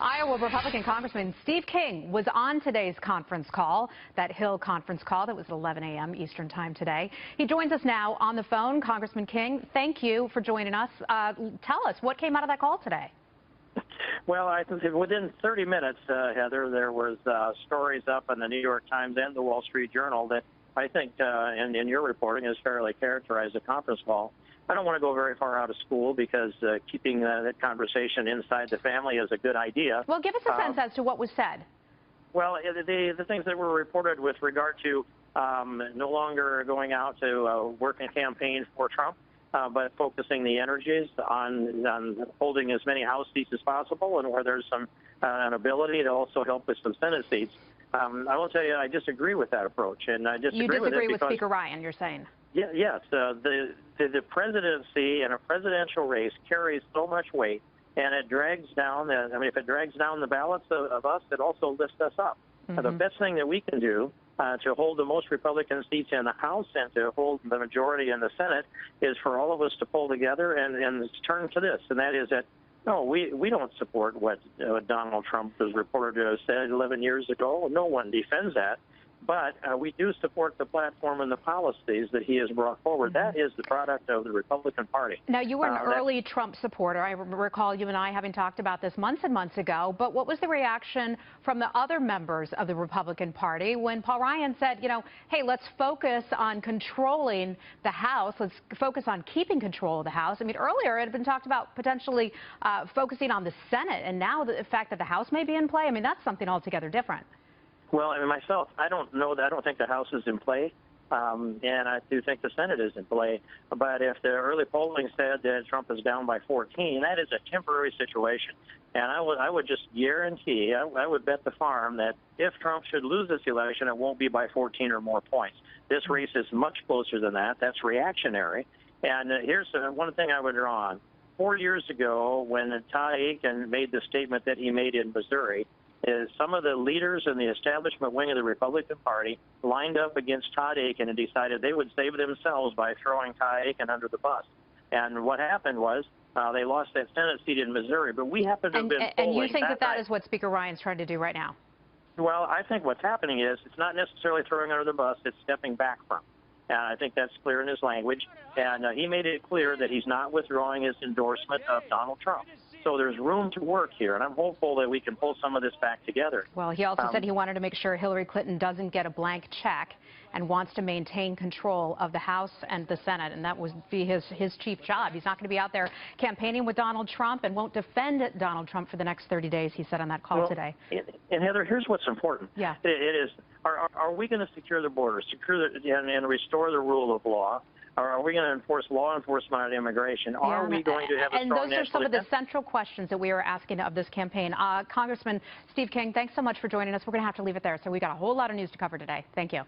Iowa Republican Congressman Steve King was on today's conference call, that Hill conference call that was at 11 a.m. Eastern Time today. He joins us now on the phone. Congressman King, thank you for joining us. Tell us, what came out of that call today? Well, I think within 30 minutes, Heather, there was stories up in the New York Times and the Wall Street Journal that I think, in your reporting, is fairly characterized a conference call. I don't want to go very far out of school because keeping that conversation inside the family is a good idea. Well, give us a sense as to what was said. Well, the things that were reported with regard to no longer going out to work and campaign for Trump, but focusing the energies on holding as many House seats as possible, and where there's an ability to also help with some Senate seats. I will tell you, I disagree with that approach, and I disagree with it. You disagree with Speaker Ryan, you're saying? Yes. The presidency and a presidential race carries so much weight, and it drags down. If it drags down the ballots of us, it also lifts us up. Mm-hmm. The best thing that we can do to hold the most Republican seats in the House and to hold the majority in the Senate is for all of us to pull together and turn to this, and that is that no, we don't support what Donald Trump was reported to have said 11 years ago. No one defends that. But we do support the platform and the policies that he has brought forward. That is the product of the Republican Party. Now, you were an early Trump supporter. I recall you and I having talked about this months and months ago. But what was the reaction from the other members of the Republican Party when Paul Ryan said, you know, hey, let's focus on controlling the House. Let's focus on keeping control of the House. I mean, earlier it had been talked about potentially focusing on the Senate. And now the fact that the House may be in play, I mean, that's something altogether different. Well, I mean, myself, I don't think the House is in play, and I do think the Senate is in play. But if the early polling said that Trump is down by 14, that is a temporary situation. And I would just guarantee, I would bet the farm that if Trump should lose this election, it won't be by 14 or more points. This race is much closer than that. That's reactionary. And here's one thing I would draw on. 4 years ago, when Todd Akin made the statement that he made in Missouri, some of the leaders in the establishment wing of the Republican Party lined up against Todd Akin and decided they would save themselves by throwing Todd Akin under the bus. And what happened was they lost that Senate seat in Missouri. But we happen to have been polling. And you think that is what Speaker Ryan's trying to do right now? Well, I think what's happening is it's not necessarily throwing under the bus, it's stepping back from. And I think that's clear in his language. And he made it clear that he's not withdrawing his endorsement of Donald Trump. So there's room to work here, and I'm hopeful that we can pull some of this back together. Well, he also said he wanted to make sure Hillary Clinton doesn't get a blank check and wants to maintain control of the House and the Senate, and that would be his chief job. He's not going to be out there campaigning with Donald Trump and won't defend Donald Trump for the next 30 days, he said on that call today. And Heather, here's what's important. Yeah. It is, are we going to secure the border, and restore the rule of law? Or are we going to enforce law enforcement on immigration? Are we going to have a strong national defense? And those are some of the central questions that we are asking of this campaign. Congressman Steve King, thanks so much for joining us. We're going to have to leave it there. So we've got a whole lot of news to cover today. Thank you.